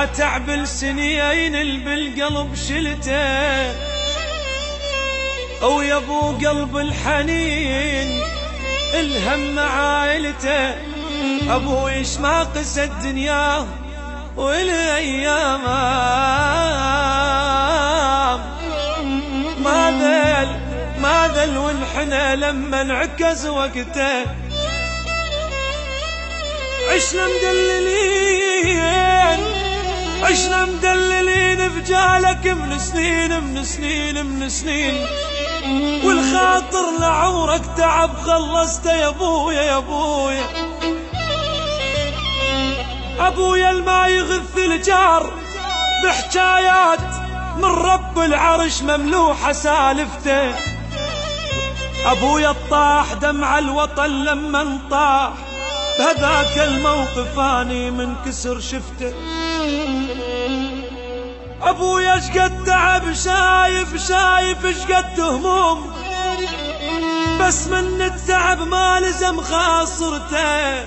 تعب السنين اللي بالقلب شلته، او يا ابو قلب الحنين الهم عائلته. ابوي ايش ما قسى الدنيا والايام، ما ذل والحنا لما انعكس وقته. عشنا مدللين بجالك من سنين، والخاطر لعمرك تعب خلصته يا ابويا. ابويا الما يغث الجار بحكايات من رب العرش مملوحة سالفته. ابويا الطاح دمع الوطن لما انطاح، بهذاك الموقف اني منكسر شفته. ابويا اشقد تعب شايف اشقد هموم، بس من التعب ما لزم خاصرته.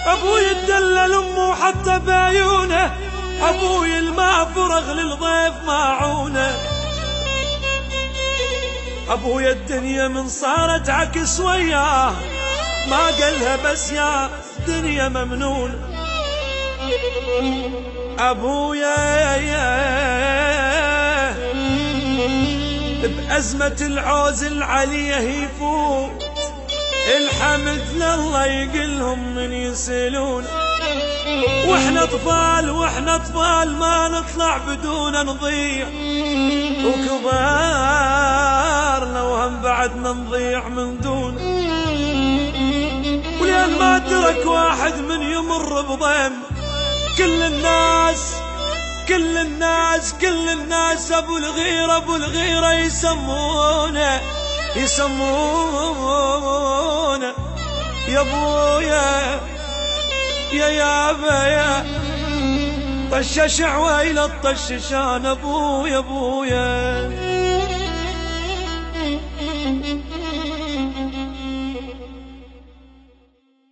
ابوي اتدلل امه حتى بعيونه، ابوي الماء فرغ للضيف ماعونه. ابويا الدنيا من صارت عكس وياه، ما قالها بس يا دنيا ممنون. ابويا بأزمة العوز العلية يفوت، الحمد لله يقلهم من يسألون. واحنا اطفال ما نطلع بدون نضيع، وكبارنا وهم بعدنا نضيع من دون. ولين ما ترك واحد من يمر بضيم، كل الناس ابو الغيرة يسمونه يا ابويا يا ابا طشش عويل الطششان ابويا.